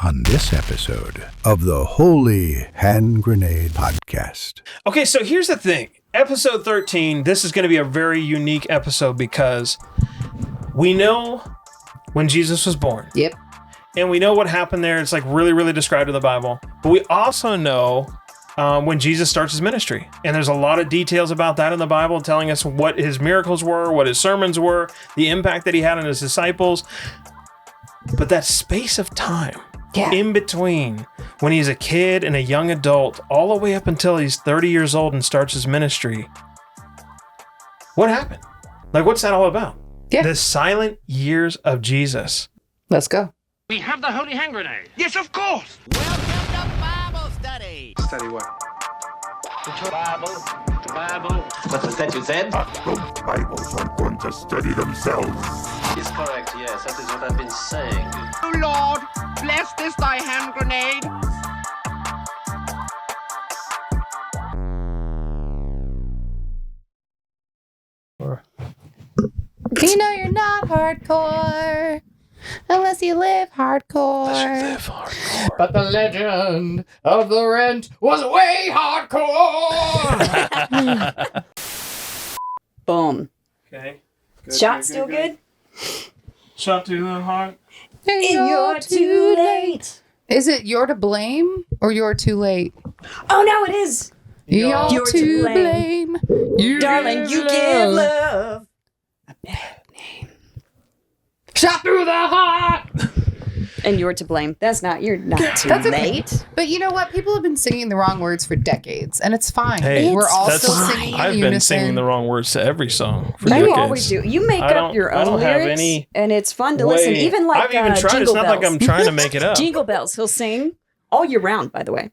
on this episode of the Holy Hand Grenade Podcast. Okay, so here's the thing. Episode 13, this is going to be a very unique episode because we know when Jesus was born. Yep. And we know what happened there. It's like really, really described in the Bible. But we also know when Jesus starts his ministry. And there's a lot of details about that in the Bible, telling us what his miracles were, what his sermons were, the impact that he had on his disciples. But that space of time in between when he's a kid and a young adult, all the way up until he's 30 years old and starts his ministry, what happened? Like, what's that all about? Yeah. The silent years of Jesus. Let's go. We have the Holy Hand Grenade. Yes, of course. Welcome to Bible study. Study what? The Bible. What was that you said? The Bibles are going to study themselves. It's correct, yes. That is what I've been saying. Oh, Lord, bless this thy hand grenade. You know you're not hardcore unless you live hardcore. But the legend of the rent was way hardcore. Boom. Okay. Shot still good? Shot to the heart. And You're too late. Is it you're to blame or you're too late? Oh, no, it is. You're You're to to blame. You Darling, you give love a bad name. Shot through the heart. And you're to blame. You're not too That's okay. late. But you know what? People have been singing the wrong words for decades, and it's fine. Hey, we're all that's still singing in I've unison. been singing the wrong words to every song for You decades. always do. You make I up don't- your I own don't have lyrics, any and it's fun to listen. Even like I've even tried. It's Jingle not Bells. like I'm trying to make it up. Jingle Bells. He'll sing all year round, by the way,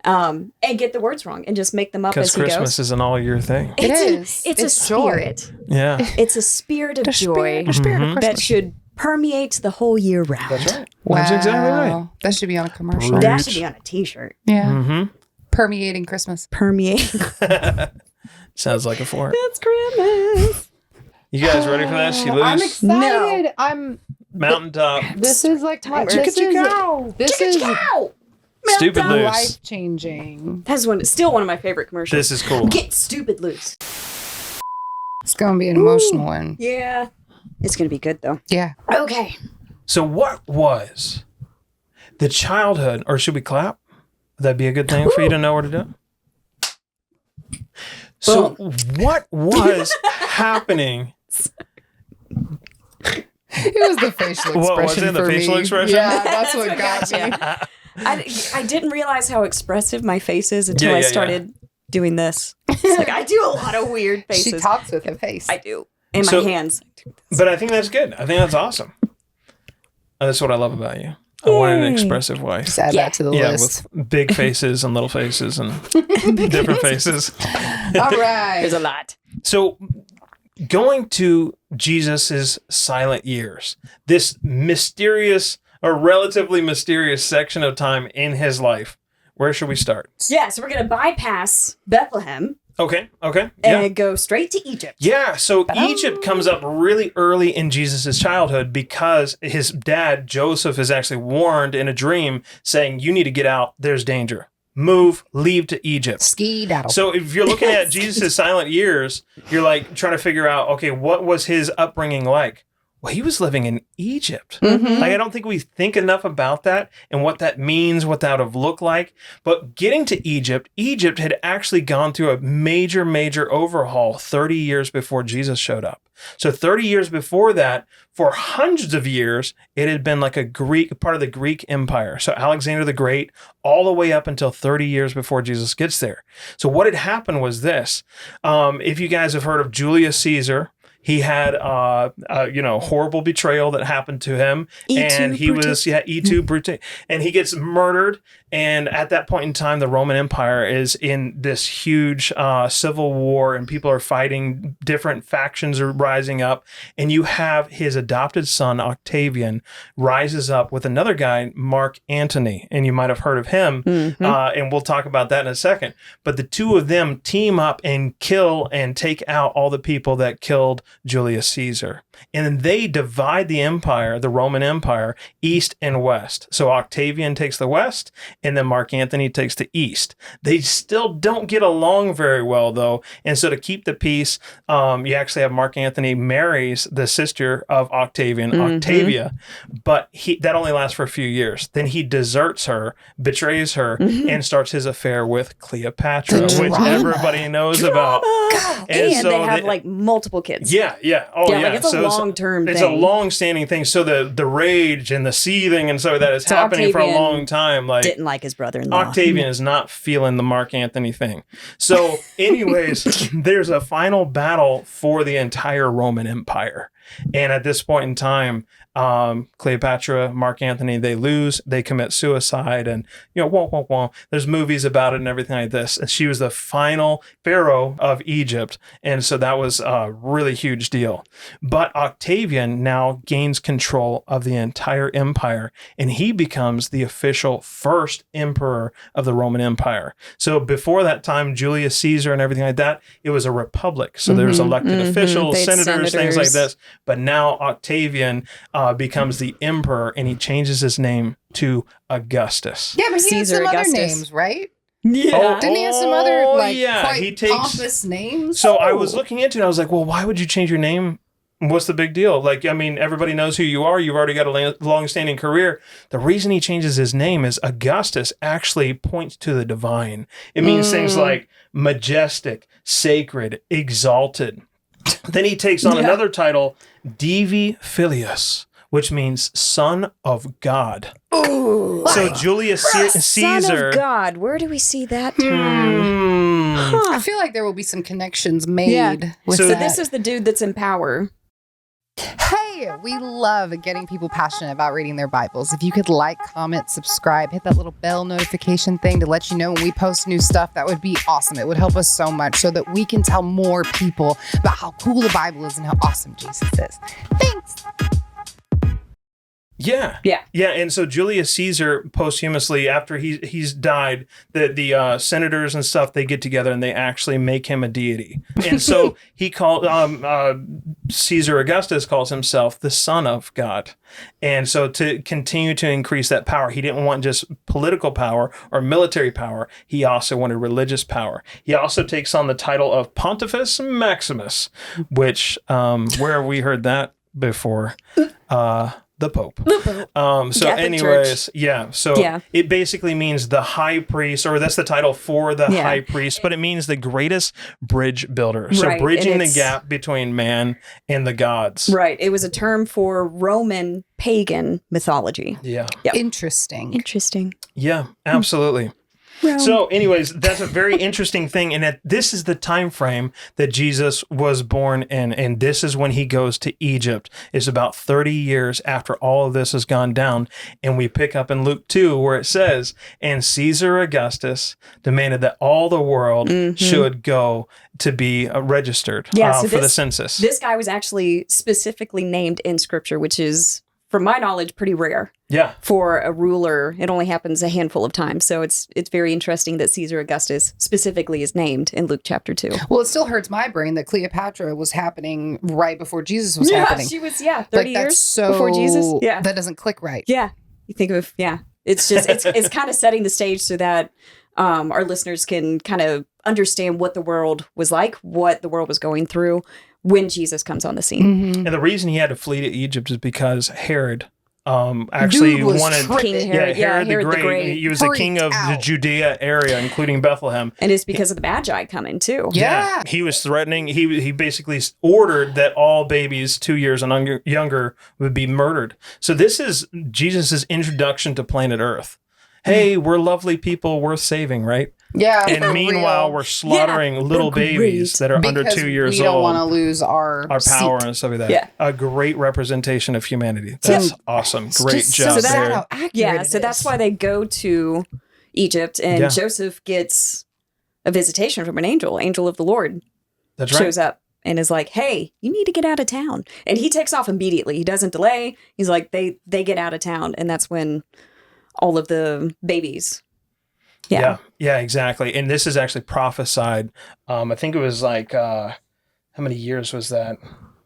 and get the words wrong and just make them up Because as he Christmas goes. is an all-year thing. It It's is. It's a It's joy. spirit. Yeah. It's a spirit of joy The spirit of that Christmas. should permeate the whole year round. That's right. Wow. That's exactly right. That should be on a commercial. Preach. That should be on a T-shirt. Yeah. Mm-hmm. Permeating Christmas. Permeate. Sounds like a fort. It's Christmas. You guys ready for that? She lose. I'm excited. I'm. Mountaintop. This is like my. This is Stupid loose. life changing. That's still one of my favorite commercials. This is cool. Get stupid loose. It's gonna be an emotional one. Yeah. It's going to be good, though. Yeah. Okay. So what was the childhood, or should we clap? Would that be a good thing for you to know where to do? So what was happening? It was the facial expression. What was it? The for facial me. expression? Yeah, that's what got me. I didn't realize how expressive my face is until Yeah, I yeah, started doing this. It's like, I do a lot of weird faces. She talks with her face. I do. And So- my hands. But I think that's good. I think that's awesome. That's what I love about you. I want an expressive wife. Just add that to the Yeah, list. with big faces and little faces and different faces. All right. There's a lot. So going to Jesus's silent years, this mysterious or relatively mysterious section of time in his life, where should we start? Yeah, so we're going to bypass Bethlehem Okay. Yeah. and go straight to Egypt. Yeah, so Egypt comes up really early in Jesus' childhood because his dad, Joseph, is actually warned in a dream saying, you need to get out, there's danger. Move, leave to Egypt. Ski daddle. So if you're looking at Jesus' silent years, you're like trying to figure out, okay, what was his upbringing like? Well, he was living in Egypt. Like, I don't think we think enough about that and what that means, what that would have looked like. But getting to Egypt had actually gone through a major overhaul 30 years before Jesus showed up. So 30 years before that, for hundreds of years, it had been like part of the Greek Empire. So Alexander the Great, all the way up until 30 years before Jesus gets there. So what had happened was this. If you guys have heard of Julius Caesar, he had horrible betrayal that happened to him. And he was E2 Brute. And he gets murdered. And at that point in time, the Roman Empire is in this huge civil war, and people are fighting. Different factions are rising up. And you have his adopted son, Octavian, rises up with another guy, Mark Antony. And you might have heard of him. And we'll talk about that in a second. But the two of them team up and kill and take out all the people that killed Julius Caesar. And then they divide the empire, the Roman Empire, east and west. So Octavian takes the west, and then Mark Antony takes the east. They still don't get along very well, though. And so to keep the peace, you actually have Mark Antony marries the sister of Octavian, Octavia, but that only lasts for a few years. Then he deserts her, betrays her, and starts his affair with Cleopatra, which everybody knows about. And so they have like multiple kids. Yeah. Oh, yeah. Like it's a long-term thing. It's a long-standing thing. So the rage and the seething and so that is happening for a long time. Like didn't like his brother-in-law. Octavian is not feeling the Mark Antony thing. So, anyways, there's a final battle for the entire Roman Empire, and at this point in time, Cleopatra, Mark Antony, they lose, they commit suicide, and there's movies about it and everything like this. And she was the final pharaoh of Egypt, and so that was a really huge deal. But Octavian now gains control of the entire empire, and he becomes the official first emperor of the Roman Empire. So before that time, Julius Caesar and everything like that, it was a republic. So there's elected officials, senators, things like this. But now Octavian becomes the emperor, and he changes his name to Augustus. Yeah, but he had some other names, right? Yeah. Didn't he have some other quite pompous names? So I was looking into it, I was like, well, why would you change your name? What's the big deal? Like, I mean, everybody knows who you are. You've already got a long-standing career. The reason he changes his name is Augustus actually points to the divine. It means things like majestic, sacred, exalted. Then he takes on another title, Divi Filius, which means son of God. Ooh. So Julius Caesar. Son of God. Where do we see that I feel like there will be some connections made with so that. this is the dude that's in power. Hey, we love getting people passionate about reading their Bibles. If you could like, comment, subscribe, hit that little bell notification thing to let you know when we post new stuff, that would be awesome. It would help us so much so that we can tell more people about how cool the Bible is and how awesome Jesus is. Thanks. Yeah. And so Julius Caesar posthumously, after he's died, the senators and stuff, they get together and they actually make him a deity. And so he called Caesar Augustus calls himself the Son of God. And so to continue to increase that power, he didn't want just political power or military power. He also wanted religious power. He also takes on the title of Pontifex Maximus, which where have we heard that before? The Pope. It basically means the high priest, or that's the title for the high priest, but it means the greatest bridge builder. So bridging the gap between man and the gods. Right. It was a term for Roman pagan mythology. Yeah. Yep. Interesting. Yeah, absolutely. So anyways, that's a very interesting thing. And this is the time frame that Jesus was born in. And this is when he goes to Egypt. It's about 30 years after all of this has gone down. And we pick up in Luke 2 where it says, and Caesar Augustus demanded that all the world should go to be registered for the census. This guy was actually specifically named in scripture, which is, from my knowledge, pretty rare. Yeah. For a ruler, it only happens a handful of times. So it's very interesting that Caesar Augustus specifically is named in Luke chapter 2. Well, it still hurts my brain that Cleopatra was happening right before Jesus was happening. She was 30 years before Jesus. Yeah. That doesn't click right. Yeah. You think of, it's just, it's kind of setting the stage so that our listeners can kind of understand what the world was like, what the world was going through when Jesus comes on the scene. And the reason he had to flee to Egypt is because Herod actually wanted King Herod, Herod the Great. He was the king of the Judea area, including Bethlehem. And it's because of the Magi coming too. Yeah. He was threatening. He basically ordered that all babies 2 years and younger would be murdered. So this is Jesus's introduction to planet Earth. Hey, we're lovely people worth saving, right? Yeah. And meanwhile, we're slaughtering little babies that are under 2 years old. We don't want to lose our power and stuff like that. Yeah. A great representation of humanity. That's awesome. Great job there. So that's why they go to Egypt, and Joseph gets a visitation from an angel of the Lord. That's right. Shows up and is like, hey, you need to get out of town. And he takes off immediately. He doesn't delay. He's like, they get out of town. And that's when all of the babies. Yeah, exactly. And this is actually prophesied. I think it was like, how many years was that?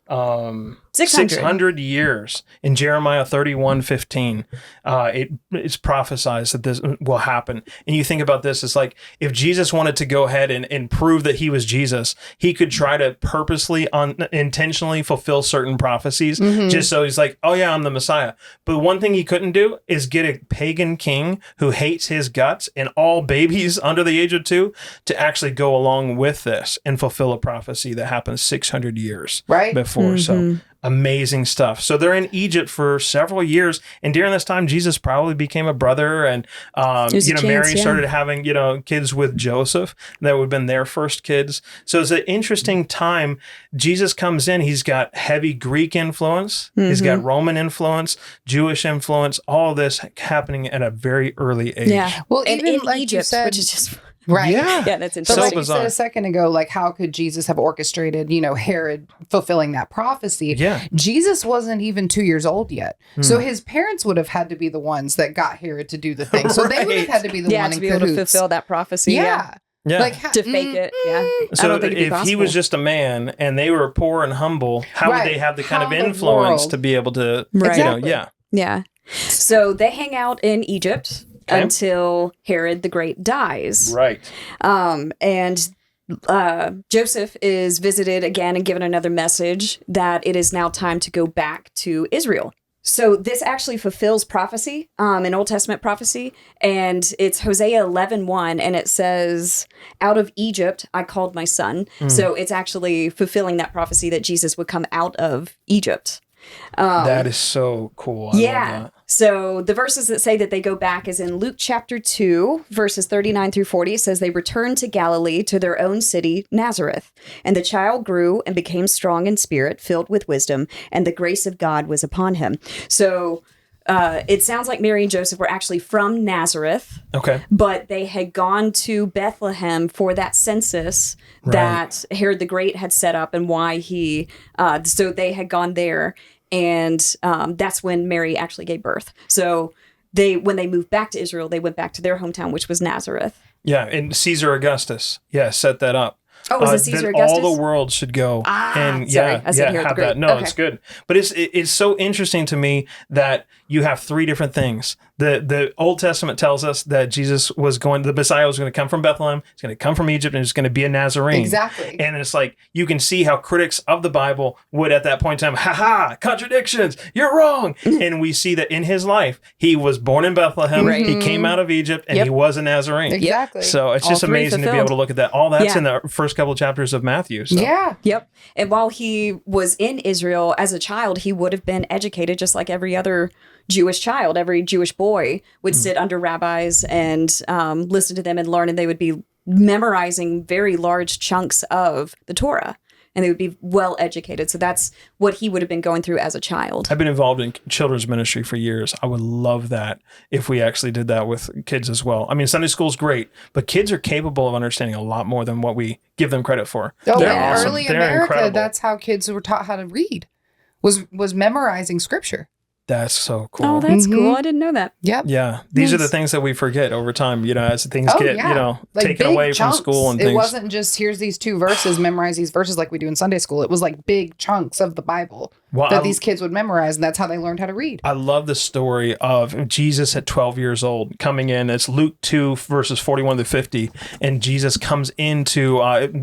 600 years. In Jeremiah 31:15, it's prophesied that this will happen. And you think about this, it's like if Jesus wanted to go ahead and prove that he was Jesus, he could try to purposely, intentionally fulfill certain prophecies just so he's like, oh yeah, I'm the Messiah. But one thing he couldn't do is get a pagan king who hates his guts and all babies under the age of 2 to actually go along with this and fulfill a prophecy that happened 600 years before. So amazing stuff. So they're in Egypt for several years, and during this time, Jesus probably became a brother, and Mary started having kids with Joseph. That would have been their first kids. So it's an interesting time. Jesus comes in. He's got heavy Greek influence. He's got Roman influence, Jewish influence. All this happening at a very early age. Yeah. Well, and even in like Egypt, you said, which is just right. Yeah, that's But interesting. like bizarre. you said a second ago, like how could Jesus have orchestrated, Herod fulfilling that prophecy? Yeah. Jesus wasn't even 2 years old yet. So his parents would have had to be the ones that got Herod to do the thing. So they would have had to be the one to in be able to cahoots. fulfill that prophecy. Yeah. Yeah. Like To fake it. Yeah. I So don't think it'd be if he possible. was just a man and they were poor and humble, how would Right. they have the kind How of in the influence world? to be able to, Right. Exactly. Yeah. So they hang out in Egypt until Herod the Great dies. Right. And Joseph is visited again and given another message that it is now time to go back to Israel. So this actually fulfills prophecy, an Old Testament prophecy, and it's Hosea 11:1, and it says, "Out of Egypt I called my son." So it's actually fulfilling that prophecy that Jesus would come out of Egypt. That is so cool. I love that. So the verses that say that they go back is in Luke chapter 2, verses 39 through 40. It says, "They returned to Galilee, to their own city, Nazareth. And the child grew and became strong in spirit, filled with wisdom, and the grace of God was upon him." So it sounds like Mary and Joseph were actually from Nazareth. Okay. But they had gone to Bethlehem for that census that Herod the Great had set up, and why so they had gone there. And that's when Mary actually gave birth. So when they moved back to Israel, they went back to their hometown, which was Nazareth. Yeah, and Caesar Augustus, set that up. Oh, was it Caesar that Augustus? all the world should go and sorry, I said Herod the have Great. that. No, Okay. it's good. But it's so interesting to me that you have 3 different things. The Old Testament tells us that the Messiah was going to come from Bethlehem. He's going to come from Egypt, and he's going to be a Nazarene. Exactly. And it's like you can see how critics of the Bible would at that point in time, contradictions, you're wrong. And we see that in his life, he was born in Bethlehem, he came out of Egypt, and he was a Nazarene. Exactly. So it's All just 3 amazing to be fulfilled. able to look at that. All that's Yeah. in the first couple of chapters of Matthew. So. Yeah. Yep. And while he was in Israel as a child, he would have been educated just like every other Jewish child. Every Jewish boy would sit under rabbis and listen to them and learn, and they would be memorizing very large chunks of the Torah, and they would be well educated. So that's what he would have been going through as a child. I've been involved in children's ministry for years. I would love that if we actually did that with kids as well. I mean, Sunday school's great, but kids are capable of understanding a lot more than what we give them credit for. Oh, They're in awesome. early They're America, incredible. that's how kids were taught how to read. Was memorizing scripture. That's so cool. Oh, that's cool. I didn't know that. Yep. Yeah, these are the things that we forget over time, as things get, Like taken big away chunks. from school and It things. wasn't just here's these 2 verses, memorize these verses like we do in Sunday school. It was like big chunks of the Bible that these kids would memorize, and that's how they learned how to read. I love the story of Jesus at 12 years old coming in. It's Luke 2, verses 41 to 50. And Jesus comes into,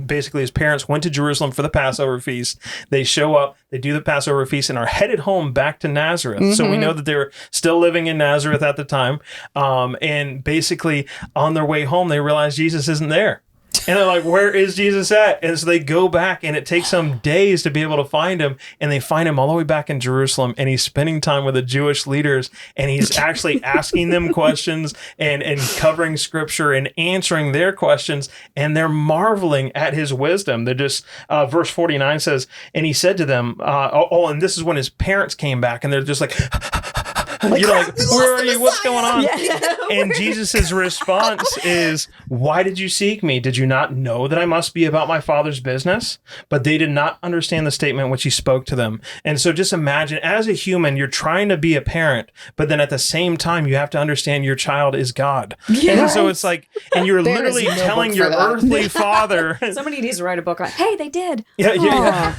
basically his parents went to Jerusalem for the Passover feast. They show up, they do the Passover feast, and are headed home back to Nazareth. So we know that they're still living in Nazareth at the time. And basically on their way home, they realize Jesus isn't there. And they're like, where is Jesus at? And so they go back, and it takes them days to be able to find him. And they find him all the way back in Jerusalem. And he's spending time with the Jewish leaders. And he's actually asking them questions and covering scripture and answering their questions. And they're marveling at his wisdom. They're just, verse 49 says, and he said to them, and this is when his parents came back. And they're just like, You're like, where are you? What's going on? And Jesus' response is, why did you seek me? Did you not know that I must be about my Father's business? But they did not understand the statement which he spoke to them. And so just imagine, as a human, you're trying to be a parent, but then at the same time, you have to understand your child is God. Yes. And so it's like, and you're literally telling your earthly father. Somebody needs to write a book on, hey, they did. Yeah.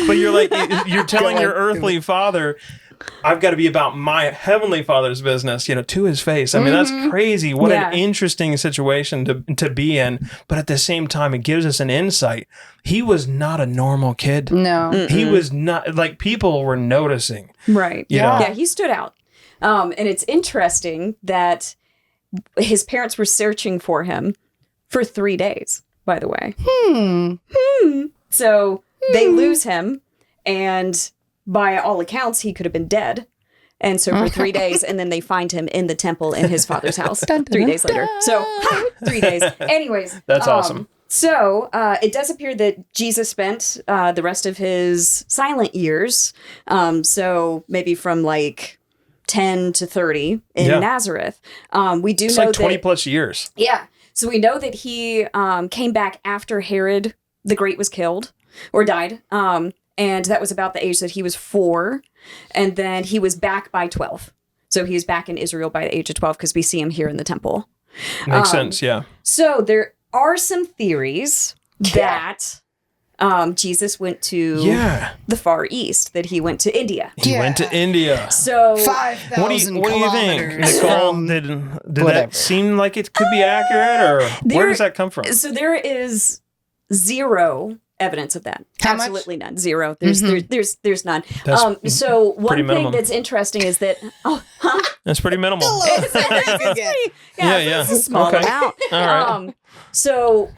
But you're like, you're telling your earthly father, I've got to be about my heavenly Father's business, to his face. I mean, that's crazy. What an interesting situation to be in. But at the same time, it gives us an insight. He was not a normal kid. No. He was not, like, people were noticing. Right. You know? Yeah, he stood out. And it's interesting that his parents were searching for him for 3 days, by the way. So they lose him, and by all accounts, he could have been dead. And so for 3 days, and then they find him in the temple in his father's house 3 days later. So 3 days. Anyways. That's awesome. So it does appear that Jesus spent the rest of his silent years, so maybe from like 10 to 30 in Nazareth. We do it's know like 20 that, plus years. Yeah. So we know that he came back after Herod the Great was killed or died. And that was about the age that he was 4. And then he was back by 12. So he was back in Israel by the age of 12 because we see him here in the temple. Makes sense, yeah. So there are some theories that Jesus went to the Far East, that he went to India. He went to India. So 5,000 what do you think, Nicole? Did that seem like it could be accurate, or where does that come from? So there is zero evidence of that. How Absolutely none. Zero. There's none. That's so one thing minimum. that's interesting is that That's pretty minimal. It's a small amount. All right. So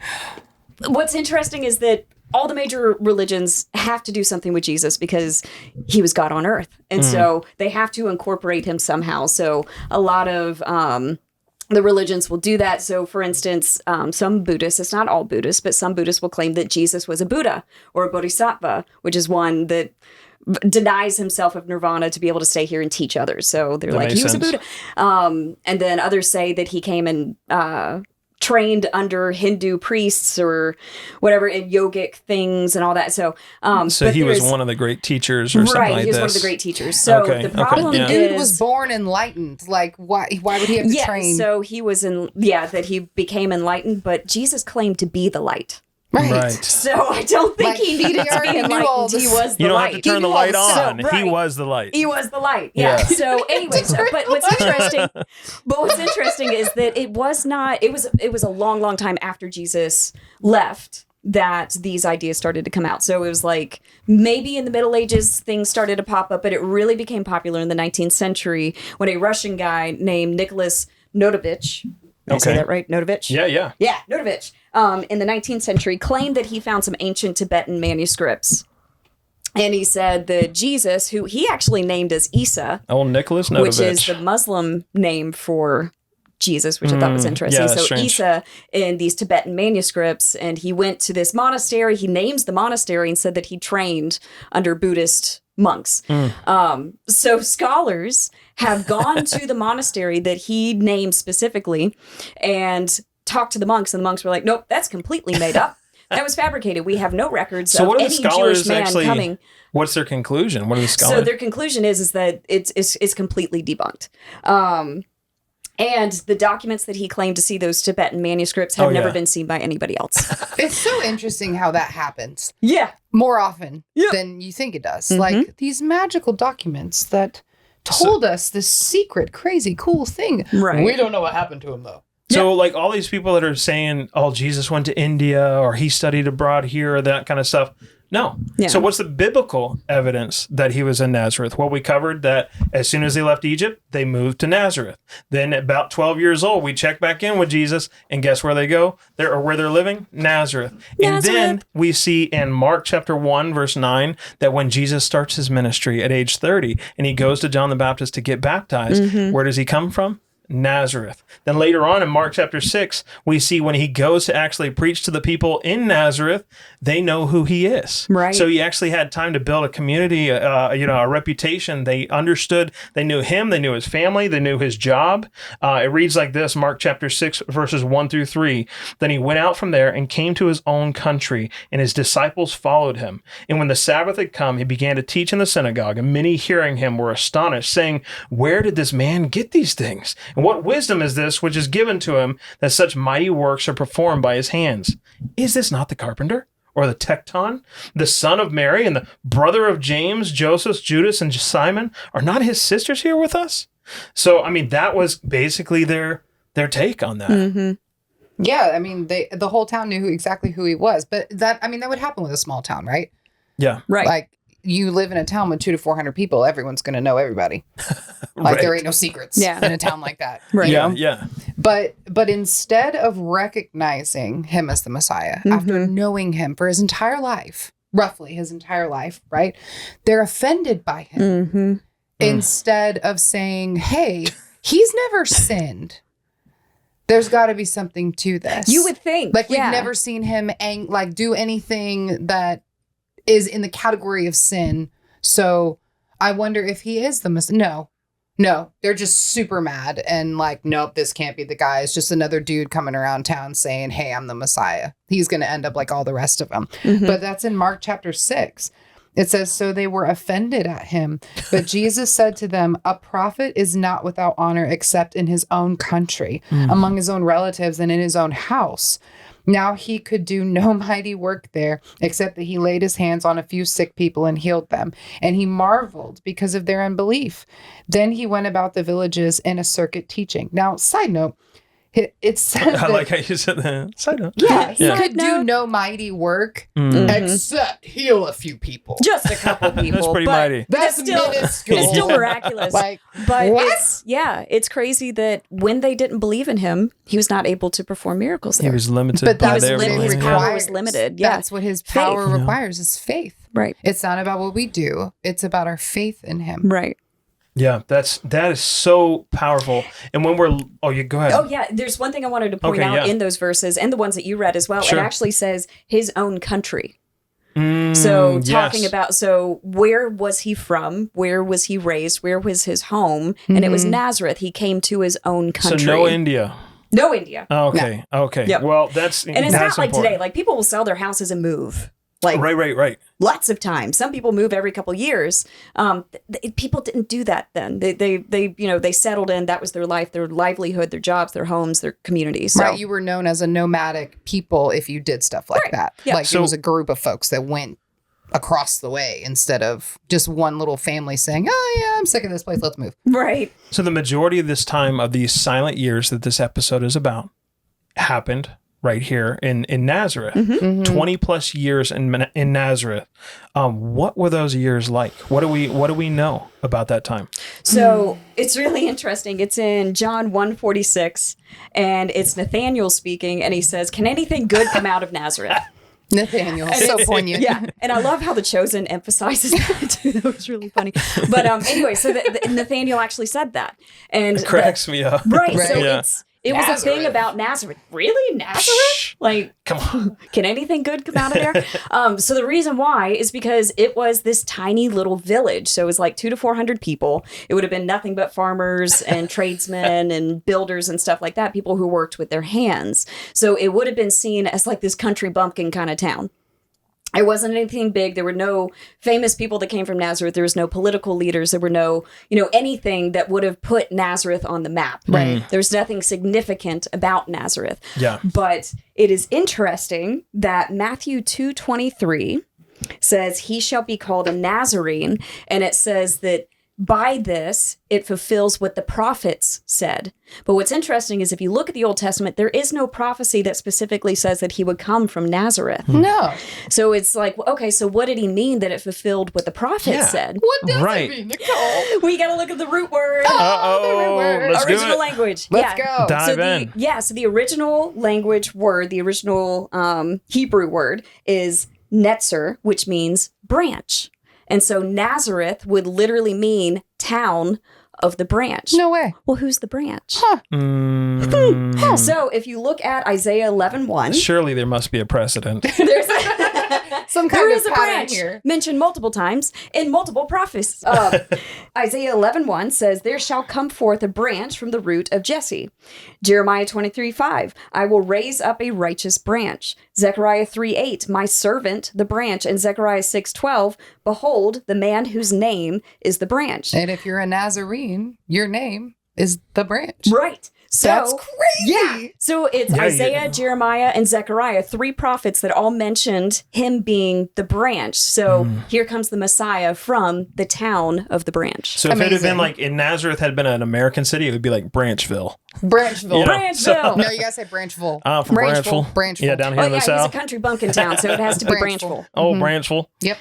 what's interesting is that all the major religions have to do something with Jesus because he was God on earth. And so they have to incorporate him somehow. So a lot of the religions will do that. So, for instance, some Buddhists, it's not all Buddhists, but some Buddhists will claim that Jesus was a Buddha or a Bodhisattva, which is one that denies himself of nirvana to be able to stay here and teach others. So they're like, he was a Buddha. And then others say that he came and trained under Hindu priests or whatever in yogic things and all that. So, so he was one of the great teachers or something like this. Right, he was one of the great teachers. So the problem The dude was born enlightened. Like, why would he have to train? So he was that he became enlightened, but Jesus claimed to be the light. Right. So I don't think he needed to be enlightened. He was the light. You don't have to turn the light on. He was the light. He was the light. Yeah. So anyway, but what's interesting is that it was a long time after Jesus left that these ideas started to come out. So it was like maybe in the Middle Ages things started to pop up, but it really became popular in the 19th century when a Russian guy named Nicholas Notovich, did I say that right? Notovich? Yeah. Yeah, Notovich. In the 19th century, claimed that he found some ancient Tibetan manuscripts. And he said that Jesus, who he actually named as Isa, Nicholas Notovich, which is the Muslim name for Jesus, which I thought was interesting. Yeah, so strange. Isa in these Tibetan manuscripts, and he went to this monastery. He names the monastery and said that he trained under Buddhist monks. So scholars have gone to the monastery that he named specifically and talked to the monks, and the monks were like, nope, that's completely made up. That was fabricated. We have no records of any Jewish man coming. What's their conclusion? What are the scholars? So their conclusion is that it's completely debunked. And the documents that he claimed to see, those Tibetan manuscripts, have never been seen by anybody else. It's so interesting how that happens. Yeah. More often than you think it does. Like these magical documents that told us this secret, crazy, cool thing. Right. We don't know what happened to him, though. So, like, all these people that are saying, oh, Jesus went to India or he studied abroad here or that kind of stuff. No. Yeah. So what's the biblical evidence that he was in Nazareth? Well, we covered that as soon as they left Egypt, they moved to Nazareth. Then at about 12 years old, we check back in with Jesus, and guess where they go? Where they're living? Nazareth. And then we see in Mark chapter 1, verse 9, that when Jesus starts his ministry at age 30 and he goes to John the Baptist to get baptized, where does he come from? Nazareth. Then later on in Mark chapter 6, we see when he goes to actually preach to the people in Nazareth, they know who he is. Right. So he actually had time to build a community, a reputation. They understood, they knew him, they knew his family, they knew his job. It reads like this, Mark chapter 6, verses 1 through 3. Then he went out from there and came to his own country, and his disciples followed him. And when the Sabbath had come, he began to teach in the synagogue, and many hearing him were astonished, saying, "Where did this man get these things? And what wisdom is this which is given to him that such mighty works are performed by his hands? Is this not the carpenter? Or the tecton, the son of Mary, and the brother of James, Joseph, Judas, and Simon? Are not his sisters here with us?" So, I mean, that was basically their take on that. Mm-hmm. Yeah, I mean, the whole town knew exactly who he was. But that would happen with a small town, right? Yeah. Right. Like, you live in a town with 200 to 400 people, everyone's going to know everybody. Like, there ain't no secrets in a town like that. Right. Yeah, yeah. But instead of recognizing him as the Messiah, after knowing him for his entire life, roughly his entire life, right? They're offended by him. Instead of saying, hey, he's never sinned. There's got to be something to this. You would think. Like, we've never seen him do anything that is in the category of sin. So I wonder if he is the Messiah. No, they're just super mad and like, nope, this can't be the guy. It's just another dude coming around town saying, hey, I'm the Messiah. He's going to end up like all the rest of them. But that's in Mark chapter 6. It says, so they were offended at him. But Jesus said to them, a prophet is not without honor except in his own country, among his own relatives, and in his own house. Now he could do no mighty work there, except that he laid his hands on a few sick people and healed them. And he marveled because of their unbelief. Then he went about the villages in a circuit teaching. Now, side note, it says I like how you said that. Side note. Yeah, he could do no mighty work except heal a few people. Just a couple people. That's pretty mighty. That's still minuscule. It's still miraculous. Like, but what? it's crazy that when they didn't believe in him, he was not able to perform miracles there. He was limited. But by that's their what belief. his power was limited. Yeah. That's what his power requires is faith. Right. It's not about what we do. It's about our faith in him. Right. Yeah, that is so powerful. And when you go ahead. Oh yeah, there's one thing I wanted to point out in those verses and the ones that you read as well. Sure. It actually says his own country. So talking about, where was he from? Where was he raised? Where was his home? And it was Nazareth. He came to his own country. So no India. No India. Okay. No. Okay. Yep. Well, that's and it's that's not like important. today. Like people will sell their houses and move. Like Right. Lots of times. Some people move every couple years. People didn't do that then. They settled in. That was their life, their livelihood, their jobs, their homes, their communities. So. Right. You were known as a nomadic people if you did stuff like that. Yeah. Like it was a group of folks that went across the way instead of just one little family saying, oh yeah, I'm sick of this place. Let's move. Right. So the majority of this time of these silent years that this episode is about happened right here in Nazareth. 20 plus years in Nazareth. What were those years like? What do we know about that time? So it's really interesting. It's in John 1:46, and it's Nathaniel speaking, and he says, "Can anything good come out of Nazareth?" Nathaniel, so poignant. Yeah, and I love how The Chosen emphasizes that too. That was really funny. But anyway, so Nathaniel actually said that, and It cracks me up. Right. So Yeah. it was a thing about Nazareth. Really? Nazareth? Like, come on. Can anything good come out of there? So the reason why is because it was this tiny little village. So it was like 200 to 400 people. It would have been nothing but farmers and tradesmen and builders and stuff like that, people who worked with their hands. So it would have been seen as like this country bumpkin kind of town. It wasn't anything big. There were no famous people that came from Nazareth. There was no political leaders. There were no, anything that would have put Nazareth on the map. Right. There's nothing significant about Nazareth. Yeah. But it is interesting that Matthew 2:23 says he shall be called a Nazarene. And it says that by this, it fulfills what the prophets said. But what's interesting is if you look at the Old Testament, there is no prophecy that specifically says that he would come from Nazareth. No. So it's like, okay, so what did he mean that it fulfilled what the prophets said? What does Right. it mean, Nicole? We got to look at the root word. Let's do Original it. language. Let's go. Dive so in. So the original language word, the original Hebrew word is netzer, which means branch. And so Nazareth would literally mean town of the branch. No way. Well, who's the branch? Mm. So if you look at Isaiah 11:1, Surely there must be a precedent. there's Some there kind is of a pattern branch here. mentioned multiple times in multiple prophecies. Isaiah 11:1 says, "There shall come forth a branch from the root of Jesse." Jeremiah 23:5, "I will raise up a righteous branch." Zechariah 3:8, "My servant, the branch." And Zechariah 6:12, "Behold, the man whose name is the branch." And if you're a Nazarene, your name is the branch. Right. So That's crazy. Yeah. So it's Yeah, Isaiah, Jeremiah, and Zechariah, 3 prophets that all mentioned him being the branch. So here comes the Messiah from the town of the branch. So if it had Amazing. been like in Nazareth had been an American city, it would be like Branchville. Branchville. You know, Branchville. No, you gotta say Branchville. From Branchville. Branchville. Yeah, down here Oh in the yeah, he's south. a country bumpkin town, so it has to be Branchville. Branchville. Oh, Branchville. Yep.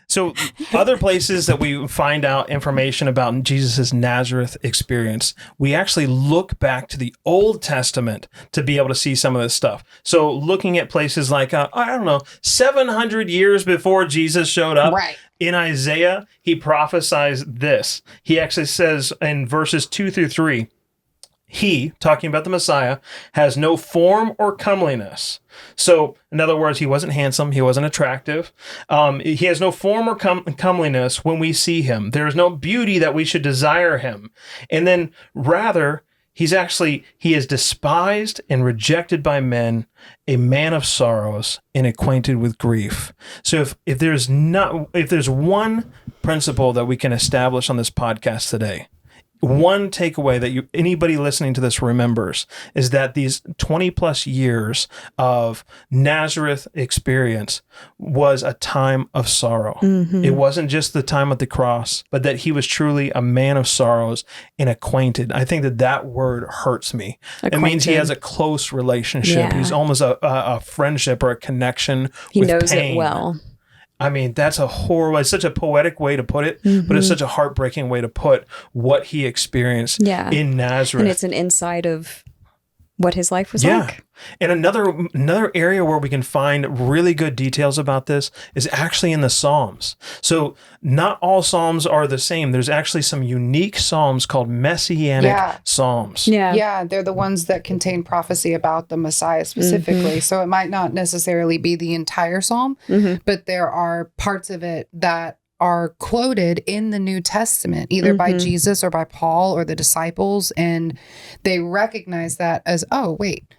So other places that we find out information about Jesus' Nazareth experience, we actually look back to the Old Testament to be able to see some of this stuff. So looking at places like, 700 years before Jesus showed up, Right. in Isaiah, he prophesies this. He actually says in verses 2-3, he, talking about the Messiah, has no form or comeliness. So, in other words, he wasn't handsome. He wasn't attractive. He has no form or comeliness when we see him. There is no beauty that we should desire him. And then, rather, he is despised and rejected by men, a man of sorrows and acquainted with grief. So if there's one principle that we can establish on this podcast today, one takeaway that anybody listening to this remembers is that these 20 plus years of Nazareth experience was a time of sorrow. Mm-hmm. It wasn't just the time at the cross, but that he was truly a man of sorrows and acquainted. I think that word hurts me. It means he has a close relationship. Yeah. He's almost a friendship or a connection He with knows pain. it well. I mean, that's it's such a poetic way to put it, but it's such a heartbreaking way to put what he experienced in Nazareth. And it's an insight of what his life was like. And another area where we can find really good details about this is actually in the Psalms. So not all Psalms are the same. There's actually some unique Psalms called Messianic Psalms. Yeah, they're the ones that contain prophecy about the Messiah specifically. So it might not necessarily be the entire Psalm, but there are parts of it that are quoted in the New Testament, either by Jesus or by Paul or the disciples, and they recognize that as, oh, wait,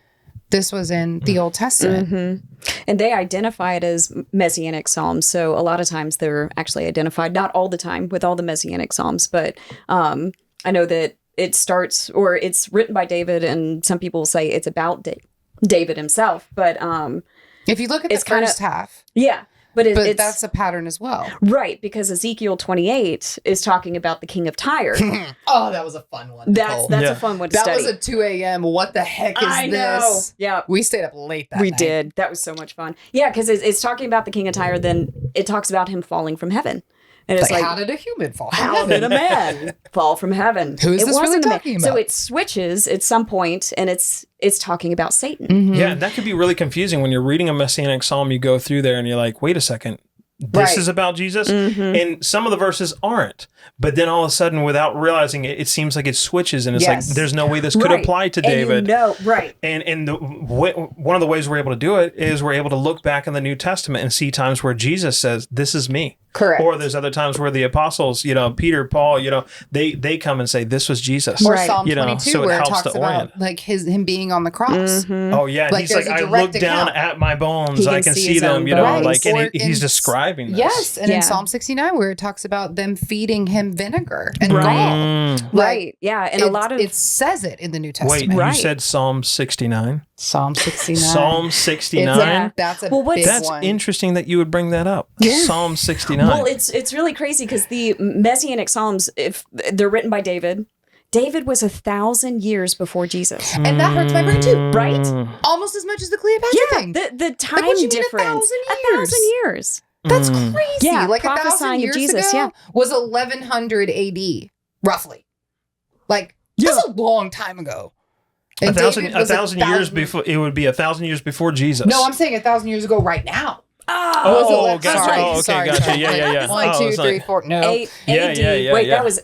this was in the Old Testament. And they identify it as Messianic Psalms. So a lot of times they're actually identified, not all the time with all the Messianic Psalms, but I know that it starts, or it's written by David, and some people say it's about David himself. But if you look at the first half. Yeah. But that's a pattern as well. Right, because Ezekiel 28 is talking about the king of Tyre. Oh, that was a fun one. That's a fun one to that study. was at 2 a.m. What the heck is I this? know. Yeah. We stayed up late that night. We did. That was so much fun. Yeah, because it's talking about the king of Tyre, then it talks about him falling from heaven. And it's like, how did a human fall? How did a man fall from heaven? Who is this really talking about? So it switches at some point, and it's talking about Satan. Yeah, that could be really confusing when you're reading a Messianic Psalm. You go through there and you're like, wait a second. This is about Jesus, and some of the verses aren't. But then all of a sudden, without realizing it, it seems like it switches, and it's like there's no way this could apply to David. And one of the ways we're able to do it is we're able to look back in the New Testament and see times where Jesus says, "This is me." Correct. Or there's other times where the apostles, Peter, Paul, they come and say, "This was Jesus." Or Psalm 22, so where it it helps talks to orient. about like him being on the cross. Oh yeah, Like, he's like, there's a I direct look down account. at my bones, I can see his them, own like, bones. and Or he's in- describing this. Yes, and in Psalm 69, where it talks about them feeding him vinegar and gall. Right. Yeah, and a lot of it says it in the New Testament. Wait, you said Psalm 69? Psalm 69. Psalm 69? That's a big That's one. interesting that you would bring that up. Psalm 69. Well, it's really crazy because the Messianic Psalms, if they're written by David was 1,000 years before Jesus. And that hurts my brain too, right? Almost as much as the Cleopatra thing. The time what you mean, difference. 1,000 years. That's crazy. Yeah, like 1,000 prophesying of years Jesus, ago was 1100 AD, roughly. Like, that's a long time ago. And A thousand David was years before, it would be 1,000 years before Jesus. No, I'm saying 1,000 years ago right now. Oh, gotcha. Sorry, Oh, okay, sorry, gotcha. sorry. Yeah. 1, Oh, 2, it's 3, like- 4. No. 8 Yeah, AD. yeah, Wait, yeah. that was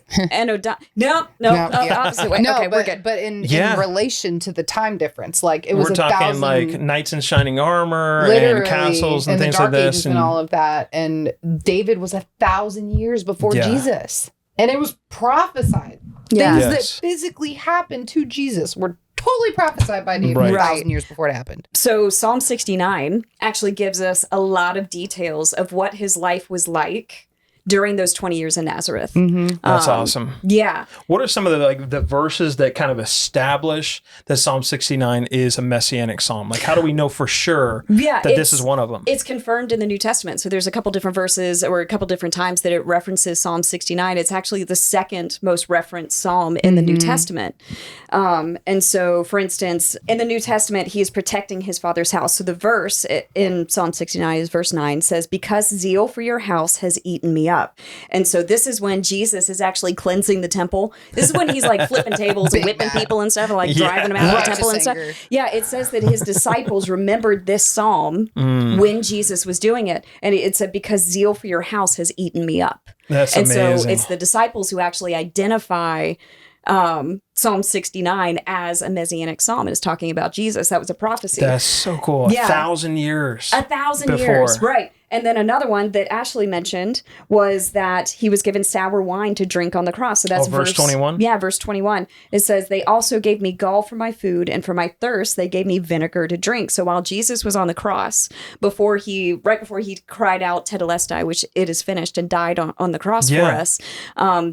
No, opposite way. No, okay, we're but, good. but in Yeah. relation to the time difference, like it was We're talking 1,000 like knights in shining armor literally and castles and in the things Dark like Ages this. and all of that. And David was 1,000 years before Yeah. Jesus, and it was prophesied. Yeah. Things Yes. that physically happened to Jesus were totally prophesied by David Right. 1,000 years before it happened. So Psalm 69 actually gives us a lot of details of what his life was like during those 20 years in Nazareth. That's awesome. Yeah. What are some of the verses that kind of establish that Psalm 69 is a messianic psalm? Like, how do we know for sure that this is one of them? It's confirmed in the New Testament. So there's a couple different verses or a couple different times that it references Psalm 69. It's actually the second most referenced psalm in the New Testament. And so, for instance, in the New Testament, he is protecting his father's house. So the verse in Psalm 69 is verse 9 says, "Because zeal for your house has eaten me up." And so this is when Jesus is actually cleansing the temple. This is when he's like flipping tables and whipping people and stuff, and like driving them out of the Righteous temple and stuff. anger. Yeah, it says that his disciples remembered this psalm when Jesus was doing it. And it said, "Because zeal for your house has eaten me up." That's and amazing. so it's the disciples who actually identify Psalm 69 as a messianic psalm. And it's talking about Jesus. That was a prophecy. That's so cool. Yeah. 1,000 years. 1,000 before. years, right. And then another one that Ashley mentioned was that he was given sour wine to drink on the cross. So that's verse 21? Yeah, verse 21. It says, "They also gave me gall for my food, and for my thirst, they gave me vinegar to drink." So while Jesus was on the cross, right before he cried out, "Tetelestai," which it is finished, and died on the cross for us,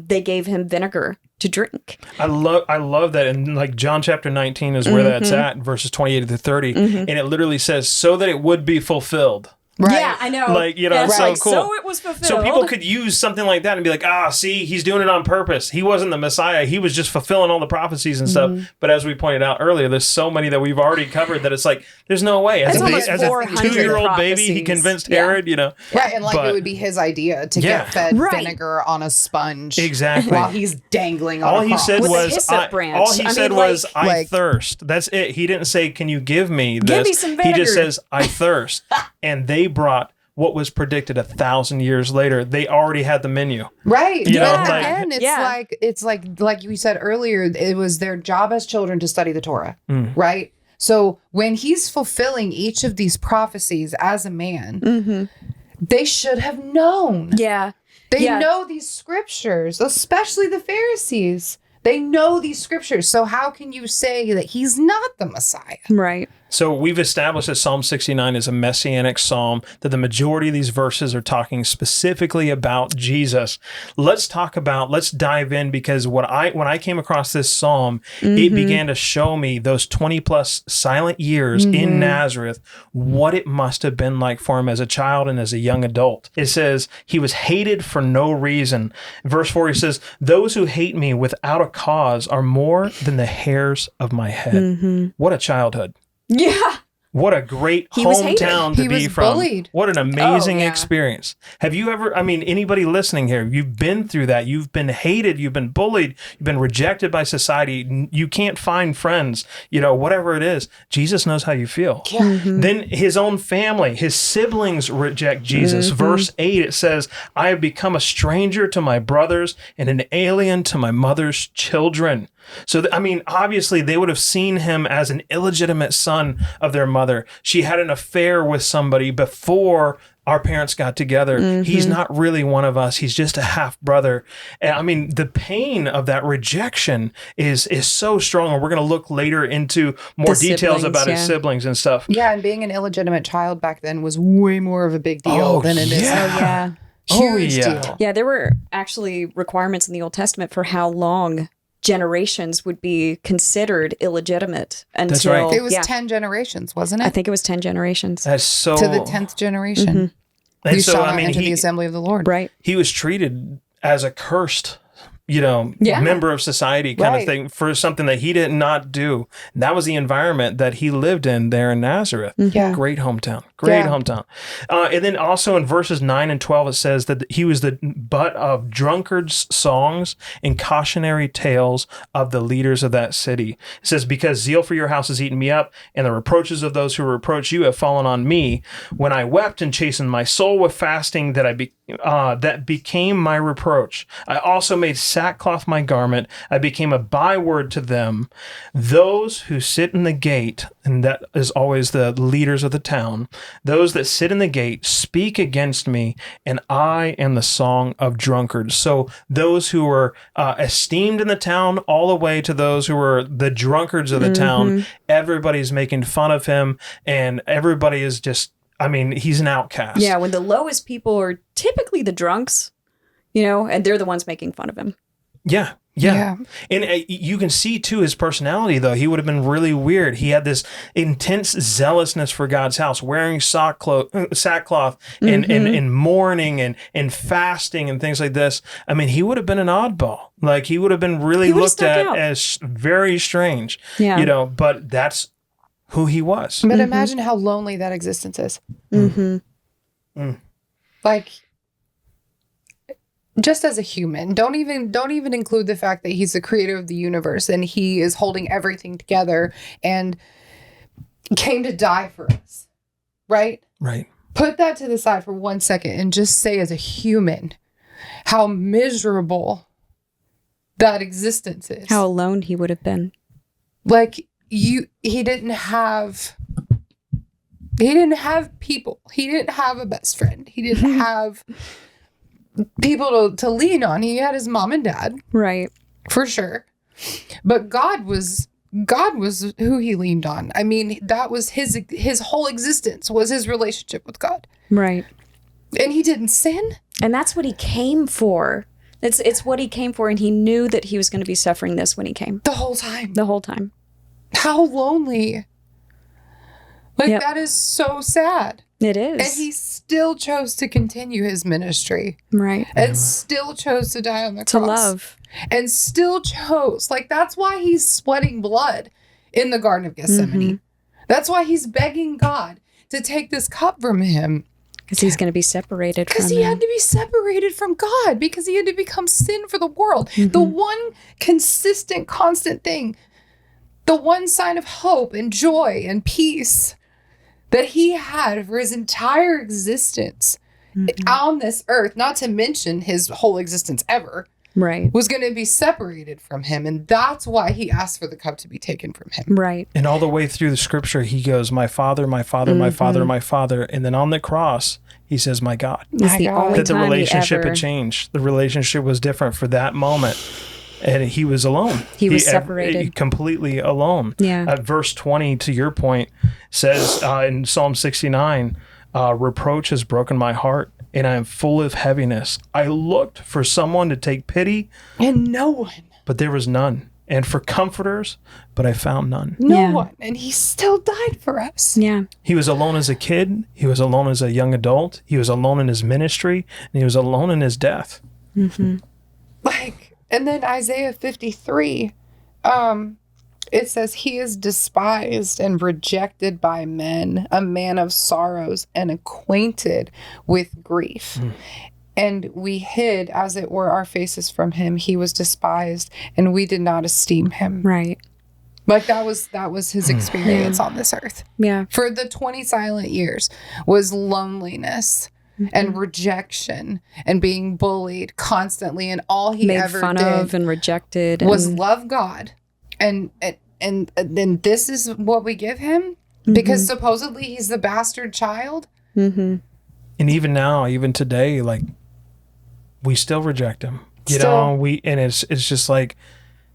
they gave him vinegar to drink. I love that. And like John chapter 19 is where that's at, verses 28 to 30. And it literally says, "So that it would be fulfilled." Right. Yeah, I know. Like, you know, That's it's so right. cool. So it was fulfilled. So people could use something like that and be like, see, he's doing it on purpose. He wasn't the Messiah. He was just fulfilling all the prophecies and stuff. But as we pointed out earlier, there's so many that we've already covered that it's like, there's no way. As That's a almost 400 2-year-old baby, he prophecies. convinced Yeah. Herod, you know. Right, and like But- it would be his idea to Yeah. get fed Right. vinegar on a sponge Exactly. while he's dangling on All a he cross. said With a was, hyssop branch. all he I said mean, was, I like- thirst. That's it. He didn't say, can you give me this? Give me some He vinegar. just says, I thirst. And they brought what was predicted 1,000 years later. They already had the menu. Right. You know, But like- again, Yeah. it's like you said earlier, it was their job as children to study the Torah. Mm. Right? So when he's fulfilling each of these prophecies as a man, they should have known. Yeah. They Yeah. know these scriptures, especially the Pharisees. They know these scriptures. So how can you say that he's not the Messiah? Right. So we've established that Psalm 69 is a messianic psalm, that the majority of these verses are talking specifically about Jesus. Let's dive in, because when I came across this psalm, it began to show me those 20 plus silent years in Nazareth, what it must have been like for him as a child and as a young adult. It says, he was hated for no reason. Verse 4, he says, "Those who hate me without a cause are more than the hairs of my head." What a childhood. Yeah. What a great He was hated. hometown to He be was from. bullied. What an amazing Oh, yeah. experience. Have you ever, anybody listening here, you've been through that. You've been hated. You've been bullied. You've been rejected by society. You can't find friends, whatever it is. Jesus knows how you feel. Then his own family, his siblings reject Jesus. Verse 8, it says, "I have become a stranger to my brothers and an alien to my mother's children." So, obviously they would have seen him as an illegitimate son of their mother. She had an affair with somebody before our parents got together. He's not really one of us. He's just a half brother. And the pain of that rejection is so strong. And we're going to look later into more The details siblings, about his yeah. siblings and stuff. Yeah, and being an illegitimate child back then was way more of a big deal than it is yeah. now. Oh, yeah. Huge yeah. deal. Yeah, there were actually requirements in the Old Testament for how long generations would be considered illegitimate until right. It was 10 generations, wasn't it? I think it was 10 generations. That's so. to the 10th generation. And You so, shall not enter the assembly of the Lord. Right. he was treated as a cursed member of society kind Right. of thing for something that he did not do. And that was the environment that he lived in there in Nazareth. Yeah. Great hometown. Great Yeah. hometown. And then also in verses 9 and 12, it says that he was the butt of drunkards' songs and cautionary tales of the leaders of that city. It says, because zeal for your house has eaten me up, and the reproaches of those who reproach you have fallen on me. When I wept and chastened my soul with fasting, that became my reproach. I also made sackcloth my garment. I became a byword to them. Those who sit in the gate, and that is always the leaders of the town, those that sit in the gate speak against me, and I am the song of drunkards. So those who were esteemed in the town, all the way to those who were the drunkards of the town, everybody's making fun of him, and everybody is just, he's an outcast. Yeah, when the lowest people are typically the drunks, and they're the ones making fun of him. Yeah. And you can see, too, his personality, though. He would have been really weird. He had this intense zealousness for God's house, wearing sackcloth and mourning and fasting and things like this. He would have been an oddball. Like, he would have been really looked at as very strange. Yeah. But that's who he was. But imagine how lonely that existence is. Like, just as a human, don't even include the fact that he's the creator of the universe and he is holding everything together and came to die for us, right? Right. Put that to the side for 1 second and just say, as a human, how miserable that existence is. How alone he would have been. Like, he didn't have people. He didn't have a best friend. He didn't have people to lean on. He had his mom and dad, right, for sure, but God was who he leaned on. That was his whole existence, was his relationship with God, right? And he didn't sin, and that's what he came for. It's what he came for, and he knew that he was going to be suffering this when he came. the whole time. How lonely. Like, that is so sad. It is. And he still chose to continue his ministry. Right. And still chose to die on the cross. To love. And still chose. Like, that's why he's sweating blood in the Garden of Gethsemane. That's why he's begging God to take this cup from him. Because he's going to be separated from him. Because he had to be separated from God. Because he had to become sin for the world. The one consistent, constant thing. The one sign of hope and joy and peace that he had for his entire existence on this earth, not to mention his whole existence ever, right, was going to be separated from him. And that's why he asked for the cup to be taken from him. Right. And all the way through the scripture, he goes, my Father, my Father, my Father, my Father. And then on the cross, he says, my God. It's the only that the time relationship had changed. The relationship was different for that moment. And he was alone. He was separated. Completely alone. Yeah. Verse 20, to your point, says in Psalm 69, reproach has broken my heart, and I am full of heaviness. I looked for someone to take pity. And no one. But there was none. And for comforters, but I found none. No one. And he still died for us. Yeah. He was alone as a kid. He was alone as a young adult. He was alone in his ministry. And he was alone in his death. And then Isaiah 53, it says, he is despised and rejected by men, a man of sorrows and acquainted with grief. And we hid, as it were, our faces from him. He was despised, and we did not esteem him. Right. Like, that was his experience on this earth. Yeah. For the 20 silent years was loneliness. And rejection and being bullied constantly, and all he made ever fun did of and rejected was love God, and then this is what we give him because supposedly he's the bastard child. And even now, even today, like, we still reject him. It's just like,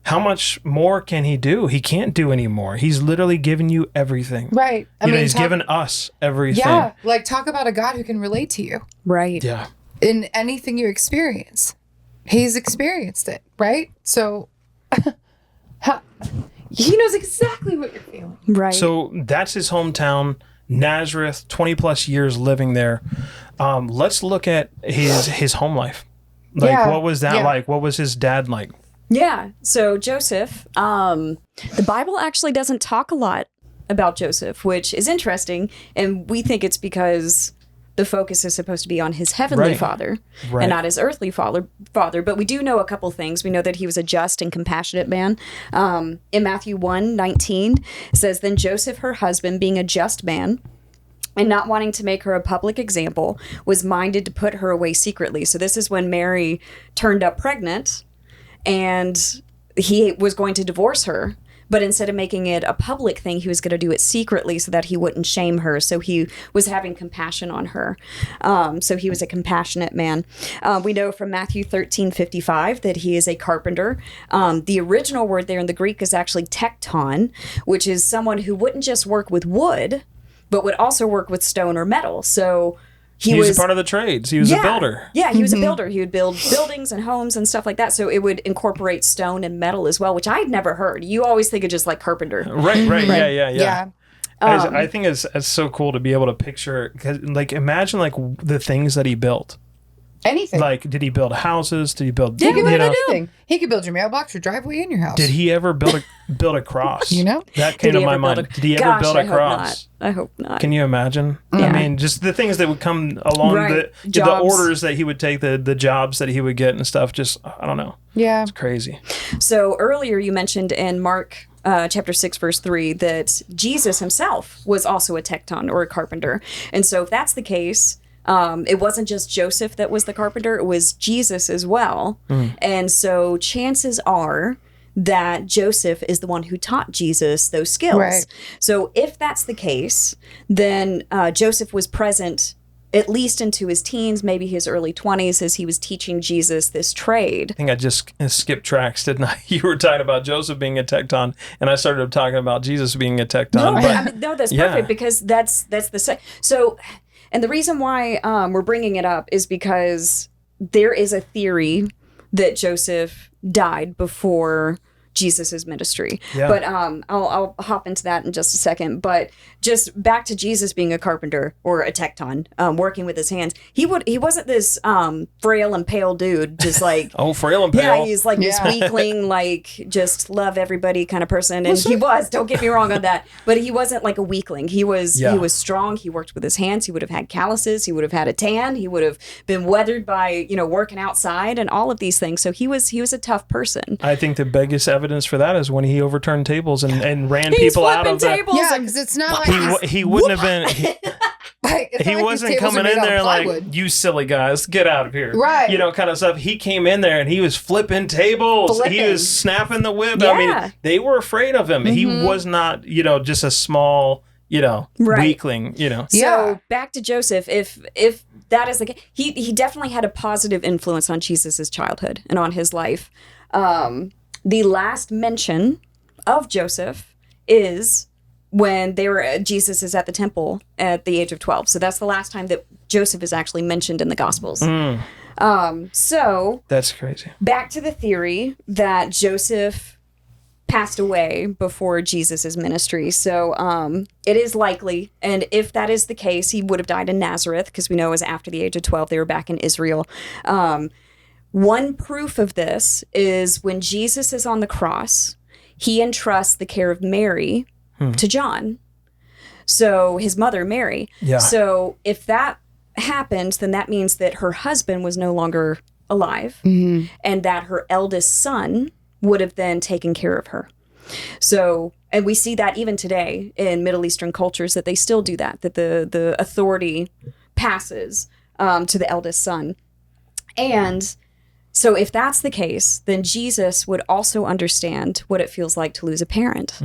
how much more can he do? He can't do anymore. He's literally given you everything. Right. He's given us everything. Yeah. Like, talk about a God who can relate to you. Right. Yeah. In anything you experience. He's experienced it, right? So he knows exactly what you're feeling. Right. So that's his hometown, Nazareth, 20 plus years living there. Let's look at his home life. Like, Yeah. what was that Yeah. like? What was his dad like? Yeah. So Joseph, the Bible actually doesn't talk a lot about Joseph, which is interesting. And we think it's because the focus is supposed to be on his heavenly Right. father Right. and not his earthly father. But we do know a couple things. We know that he was a just and compassionate man. In Matthew 1:19, it says, "Then Joseph, her husband, being a just man, and not wanting to make her a public example, was minded to put her away secretly." So this is when Mary turned up pregnant, and he was going to divorce her. But instead of making it a public thing, he was going to do it secretly so that he wouldn't shame her. So he was having compassion on her. So he was a compassionate man. We know from Matthew 13:55 that he is a carpenter. The original word there in the Greek is actually tekton, which is someone who wouldn't just work with wood, but would also work with stone or metal. So he was a part of the trades. He was a builder. Yeah, he was a builder. He would build buildings and homes and stuff like that. So it would incorporate stone and metal as well, which I had never heard. You always think of just like carpenter. Right. Yeah. Yeah. I think it's so cool to be able to picture, 'cause, like, imagine like the things that he built. Anything. Like, did he build houses? Did he build? He could you build know, anything. He could build your mailbox, your driveway, in your house. did he ever build a cross? You know? that came Did to he my ever build mind. a- Did he ever Gosh, build I a hope cross? not. I hope not. Can you imagine? Yeah. I mean, just the things that would come along, Right. the Jobs. orders that he would take, the jobs that he would get and stuff. Just, I don't know. Yeah. It's crazy. So earlier you mentioned in Mark chapter 6, verse 3, that Jesus himself was also a tekton or a carpenter. And so if that's the case, it wasn't just Joseph that was the carpenter, it was Jesus as well. And so chances are that Joseph is the one who taught Jesus those skills. Right. So if that's the case, then Joseph was present at least into his teens, maybe his early 20s, as he was teaching Jesus this trade. I think I just skipped tracks, didn't I? You were talking about Joseph being a tekton, and I started talking about Jesus being a tekton. No, that's yeah. perfect, because that's so. And the reason why we're bringing it up is because there is a theory that Joseph died before Jesus's ministry. Yeah. But I'll hop into that in just a second. But just back to Jesus being a carpenter or a tekton, working with his hands. He wasn't this frail and pale dude, just like Oh, frail and pale. yeah, he's like this weakling, like just love everybody kind of person. And he was, don't get me wrong on that, but he wasn't like a weakling. He was strong. He worked with his hands. He would have had calluses. He would have had a tan. He would have been weathered by, working outside and all of these things. So he was a tough person. I think the biggest evidence for that is when he overturned tables and ran people out of tables. Yeah, because it's not like he wouldn't have been. He wasn't coming in there like, you silly guys, get out of here. Right. Kind of stuff. He came in there and he was flipping tables. He was snapping the whip. I mean, they were afraid of him. He was not, just a small, weakling, So back to Joseph, if that is the case, he definitely had a positive influence on Jesus's childhood and on his life. The last mention of Joseph is when Jesus is at the temple at the age of 12. So that's the last time that Joseph is actually mentioned in the Gospels. So that's crazy. Back to the theory that Joseph passed away before Jesus's ministry. So it is likely, and if that is the case, he would have died in Nazareth, because we know it was after the age of 12, they were back in Israel. One proof of this is when Jesus is on the cross, he entrusts the care of Mary to John. So his mother, Mary. Yeah. So if that happened, then that means that her husband was no longer alive, and that her eldest son would have then taken care of her. So, and we see that even today in Middle Eastern cultures, that they still do that the authority passes to the eldest son. And so if that's the case, then Jesus would also understand what it feels like to lose a parent.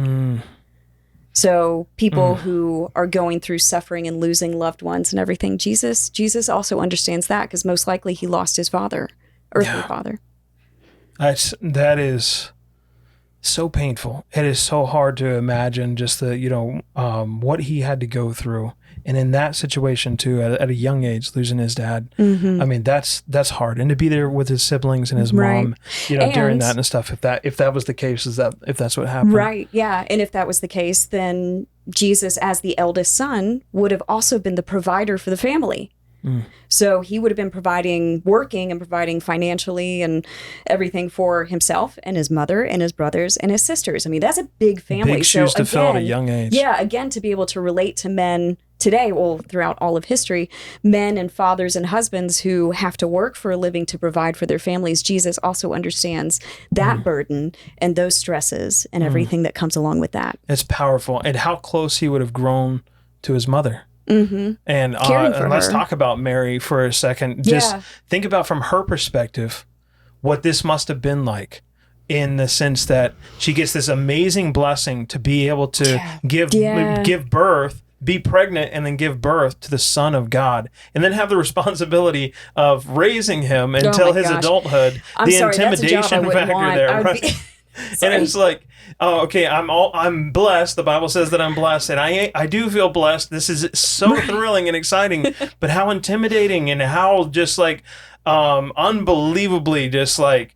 So people who are going through suffering and losing loved ones and everything, Jesus also understands that, because most likely he lost his father, earthly father. That is so painful. It is so hard to imagine just the, what he had to go through. And in that situation too, at a young age, losing his dad, I mean, that's hard. And to be there with his siblings and his mom, during that and stuff, if that was the case, if that's what happened. Right. Yeah. And if that was the case, then Jesus, as the eldest son, would have also been the provider for the family. So he would have been working and providing financially and everything for himself and his mother and his brothers and his sisters. I mean, that's a big family. Big shoes to fill at a young age. Yeah, again, to be able to relate to men today, well, throughout all of history, men and fathers and husbands who have to work for a living to provide for their families. Jesus also understands that burden and those stresses and everything that comes along with that. It's powerful. And how close he would have grown to his mother. And let's talk about Mary for a second. Just think about from her perspective what this must have been like, in the sense that she gets this amazing blessing to be able to give birth, be pregnant, and then give birth to the Son of God, and then have the responsibility of raising him until his adulthood. Intimidation factor there, right? And it's like, oh, okay, I'm blessed. The Bible says that I'm blessed, and I do feel blessed. This is so thrilling and exciting, but how intimidating and how just like unbelievably just like,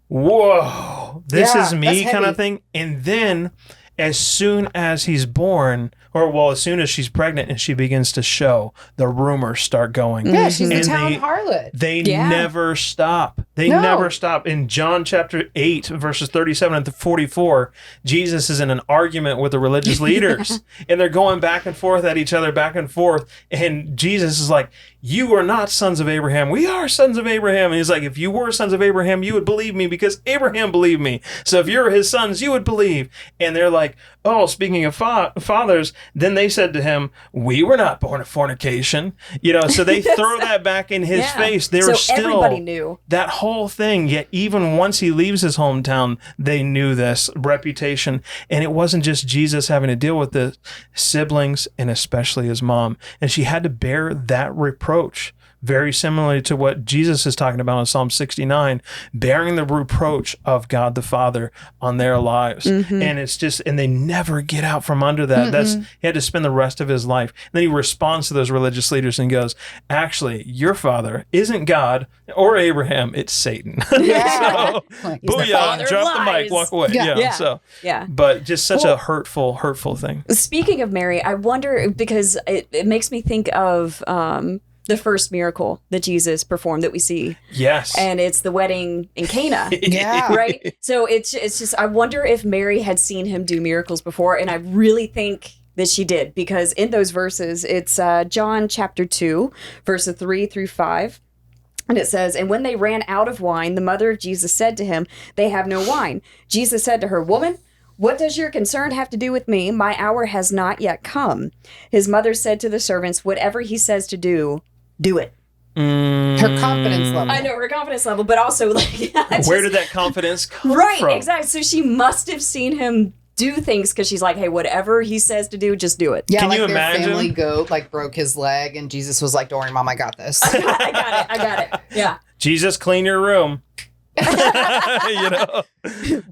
whoa, this is me kind of thing. And then as soon as he's born, as soon as she's pregnant and she begins to show, the rumors start going. Yeah, she's the town harlot. They never stop. They never stop. In John chapter 8, verses 37 and 44, Jesus is in an argument with the religious leaders, and they're going back and forth at each other, back and forth. And Jesus is like, you are not sons of Abraham. We are sons of Abraham. And he's like, if you were sons of Abraham, you would believe me because Abraham believed me. So if you're his sons, you would believe. And they're like, oh, speaking of fathers, then they said to him, we were not born of fornication. So they throw that back in his face. They were still, everybody knew that whole thing. Yet even once he leaves his hometown, they knew this reputation. And it wasn't just Jesus having to deal with the siblings and especially his mom. And she had to bear that reproach. Very similarly to what Jesus is talking about in Psalm 69, bearing the reproach of God the Father on their lives. And it's just, and they never get out from under that. He had to spend the rest of his life. And then he responds to those religious leaders and goes, actually, your father isn't God or Abraham, it's Satan. So, booyah, drop the mic, walk away. But just such a hurtful thing. Speaking of Mary, I wonder, because it makes me think of the first miracle that Jesus performed that we see. Yes. And it's the wedding in Cana. Right? So it's just, I wonder if Mary had seen him do miracles before. And I really think that she did, because in those verses, it's John chapter 2, verses 3 through 5. And it says, and when they ran out of wine, the mother of Jesus said to him, they have no wine. Jesus said to her, woman, what does your concern have to do with me? My hour has not yet come. His mother said to the servants, whatever he says to do, do it. Her confidence level. I know, her confidence level, but also like... Where did that confidence come from? Right, exactly. So she must have seen him do things because she's like, hey, whatever he says to do, just do it. Yeah, Can like you their imagine? family goat broke his leg and Jesus was like, don't worry, Mom, I got this. I got it. Yeah. Jesus, clean your room.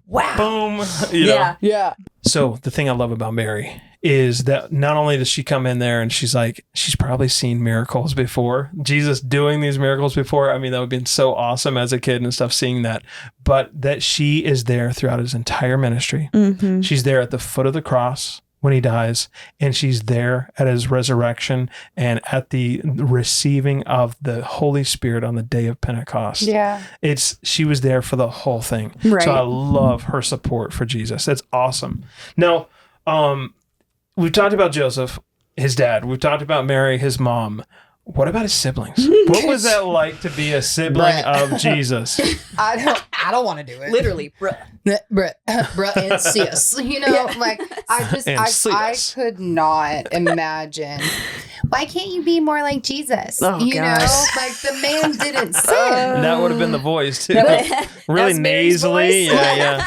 Wow. Boom. Yeah. So the thing I love about Mary is that not only does she come in there and she's probably seen miracles before, Jesus doing these miracles before. I mean, that would have been so awesome as a kid and stuff, seeing that, but that she is there throughout his entire ministry. She's there at the foot of the cross when he dies, and she's there at his resurrection and at the receiving of the Holy Spirit on the day of Pentecost. Yeah. She was there for the whole thing. Right. So I love her support for Jesus. That's awesome. Now, we've talked about Joseph, his dad. We've talked about Mary, his mom. What about his siblings? What was that like to be a sibling of Jesus? I don't want to do it. Literally, bruh. And sis. I could not imagine. Why can't you be more like Jesus? Oh, you gosh. know, like the man didn't sin. That would have been the voice too. Really That's Mary's nasally. voice. Yeah.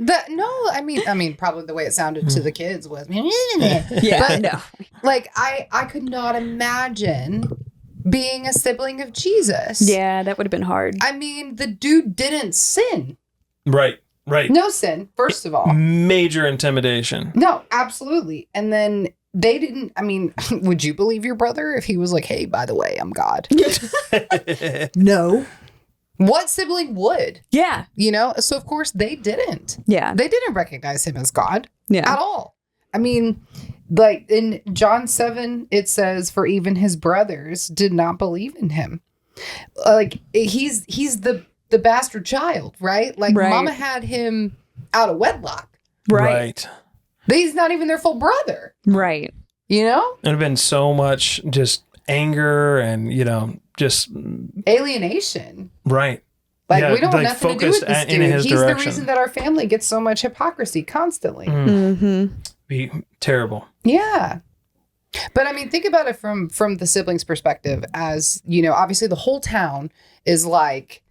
I mean, probably the way it sounded to the kids was, Yeah, no. like I could not imagine being a sibling of Jesus. Yeah, that would have been hard. I mean, the dude didn't sin. Right. No sin, first of all. Major intimidation. No, absolutely. And then they didn't, I mean, would you believe your brother if he was like, hey, by the way, I'm God? No. What sibling would? Yeah. You know? So, of course, they didn't. Yeah. They didn't recognize him as God Yeah. at all. I mean, Like in John 7, it says, for even his brothers did not believe in him. Like he's the bastard child, right? Like mama had him out of wedlock. Right. He's not even their full brother. Right. You know? There'd have been so much just anger and, just alienation. Right. Like we don't have nothing to do with this dude. He's direction. the reason that our family gets so much hypocrisy constantly. Be terrible. Yeah. But I mean, think about it from the siblings' perspective. As obviously the whole town is like,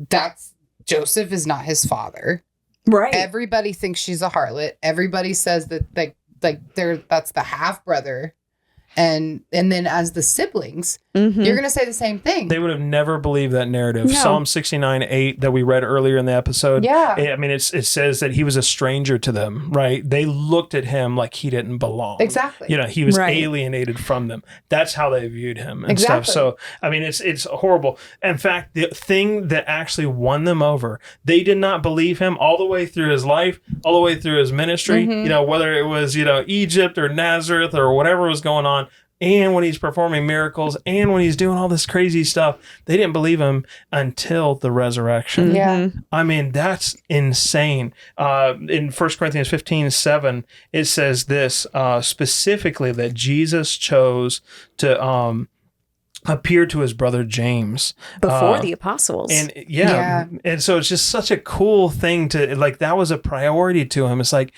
that's Joseph is not his father. Right. Everybody thinks she's a harlot. Everybody says that that's the half brother. And then as the siblings, you're going to say the same thing. They would have never believed that narrative. No. Psalm 69:8 that we read earlier in the episode. Yeah. It says that he was a stranger to them, right? They looked at him like he didn't belong. Exactly. He was alienated from them. That's how they viewed him and stuff. So, I mean, it's horrible. In fact, the thing that actually won them over, they did not believe him all the way through his life, all the way through his ministry, whether it was, Egypt or Nazareth or whatever was going on. And when he's performing miracles and when he's doing all this crazy stuff, they didn't believe him until the resurrection. Yeah. I mean, that's insane. In 1 Corinthians 15:7, it says this specifically that Jesus chose to appear to his brother James before the apostles. And and so it's just such a cool thing to that was a priority to him. It's like,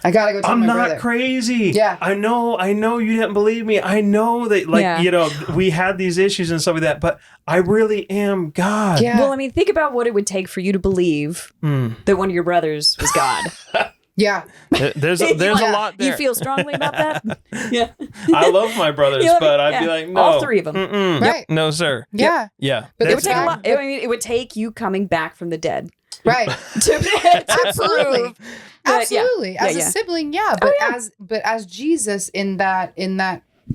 I gotta go tell I'm my not brother. Crazy. Yeah. I know you didn't believe me. I know that we had these issues and stuff like that, but I really am God. Yeah. Well, I mean, think about what it would take for you to believe that one of your brothers was God. Yeah. There's a lot there. You feel strongly about that? Yeah. I love my brothers, but I'd be like, no. All three of them. Right. No, sir. Yeah. Yeah. But it would take a lot. I mean, it would take you coming back from the dead. Right. Absolutely. Absolutely. Absolutely. Yeah. As a sibling, but as Jesus in that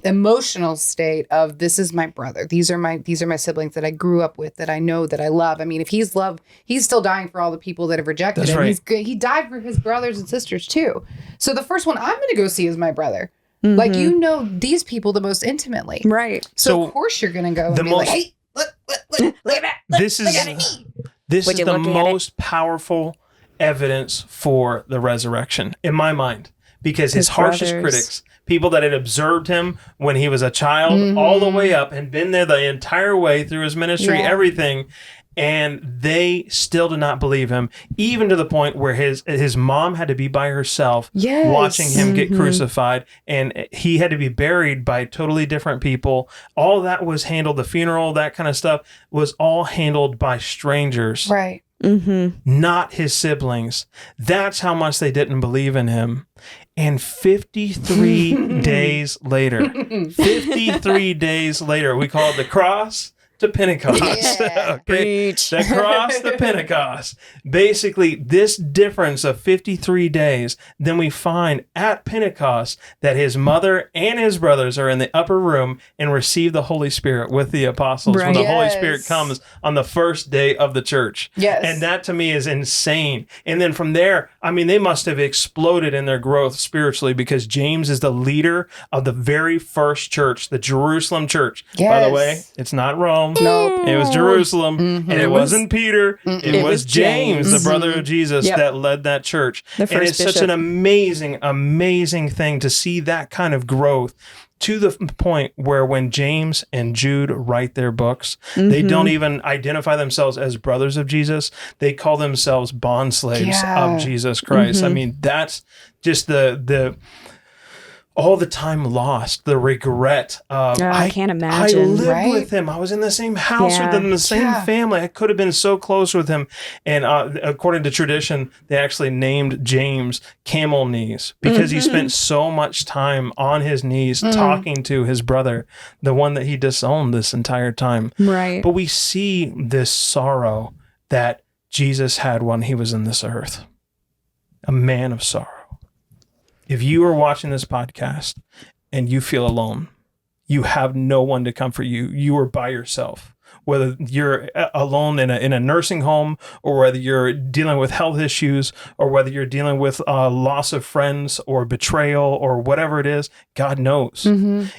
emotional state of, this is my brother. These are my siblings that I grew up with, that I know, that I love. I mean, if he's still dying for all the people that have rejected That's him. right. He's good. He died for his brothers and sisters too. So the first one I'm going to go see is my brother. Like, these people the most intimately. Right. So of course you're going to go and be like, hey, look at that. This is the most powerful evidence for the resurrection in my mind, because his harshest critics, people that had observed him when he was a child all the way up and been there the entire way through his ministry, everything, and they still did not believe him, even to the point where his mom had to be by herself watching him get crucified, and he had to be buried by totally different people. All that was handled, the funeral, that kind of stuff was all handled by strangers. Right. Not his siblings. That's how much they didn't believe in him. And 53 days later, we call it the cross to Pentecost. Yeah. Okay? The cross to Pentecost. Basically, this difference of 53 days, then we find at Pentecost that his mother and his brothers are in the upper room and receive the Holy Spirit with the apostles when the Holy Spirit comes on the first day of the church. Yes. And that to me is insane. And then from there, I mean, they must have exploded in their growth spiritually, because James is the leader of the very first church, the Jerusalem church. By the way, it's not Rome. No, it was Jerusalem, and it wasn't Peter. It was James, the brother of Jesus, that led that church. And it's such an amazing, amazing thing to see that kind of growth, to the point where when James and Jude write their books, they don't even identify themselves as brothers of Jesus. They call themselves bond slaves of Jesus Christ. I mean, that's just the all the time lost, the regret of, I can't imagine. I lived with him. I was in the same house with him, the same family. I could have been so close with him. And according to tradition, they actually named James Camel Knees, because he spent so much time on his knees talking to his brother, the one that he disowned this entire time. Right. But we see this sorrow that Jesus had when he was in this earth, a man of sorrow. If you are watching this podcast and you feel alone, you have no one to comfort you, you are by yourself, whether you're alone in a nursing home, or whether you're dealing with health issues, or whether you're dealing with loss of friends or betrayal or whatever it is, God knows.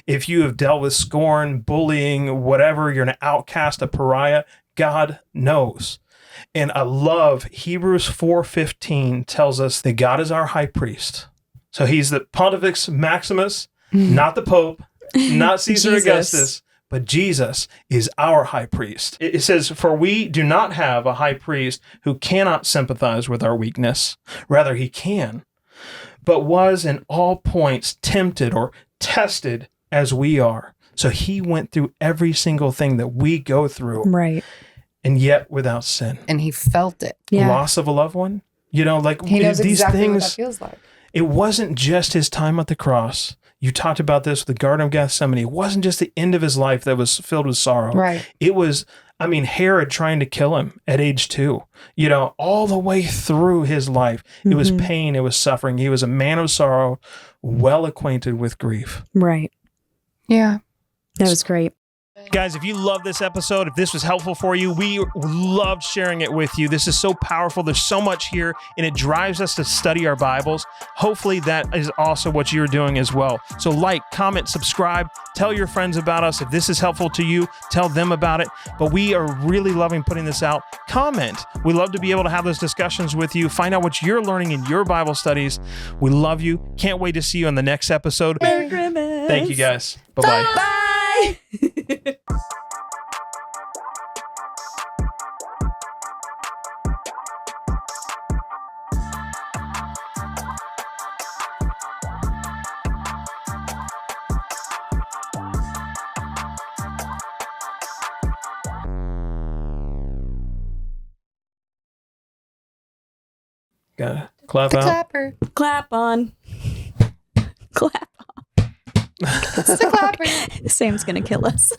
If you have dealt with scorn, bullying, whatever, you're an outcast, a pariah, God knows. And I love Hebrews 4:15 tells us that God is our high priest. So he's the Pontifex Maximus, not the Pope, not Caesar Augustus, but Jesus is our high priest. It says, for we do not have a high priest who cannot sympathize with our weakness. Rather, he can, but was in all points tempted or tested as we are. So he went through every single thing that we go through. Right. And yet without sin. And he felt it. Loss of a loved one. You know, like he knows these exactly things, what that feels like. It wasn't just his time at the cross. You talked about this with the Garden of Gethsemane. It wasn't just the end of his life that was filled with sorrow. Right. It was, Herod trying to kill him at age 2. You know, all the way through his life, it was pain, it was suffering. He was a man of sorrow, well acquainted with grief. Right. Yeah. That was great. Guys, if you love this episode, if this was helpful for you, we loved sharing it with you. This is so powerful. There's so much here, and it drives us to study our Bibles. Hopefully that is also what you're doing as well. So like, comment, subscribe, tell your friends about us. If this is helpful to you, tell them about it. But we are really loving putting this out. Comment. We love to be able to have those discussions with you. Find out what you're learning in your Bible studies. We love you. Can't wait to see you on the next episode. Merry Christmas. Thank you, guys. Bye-bye. Bye. Gotta clap The out. clapper. Clap on. Clap on. It's the clapper. Sam's going to kill us.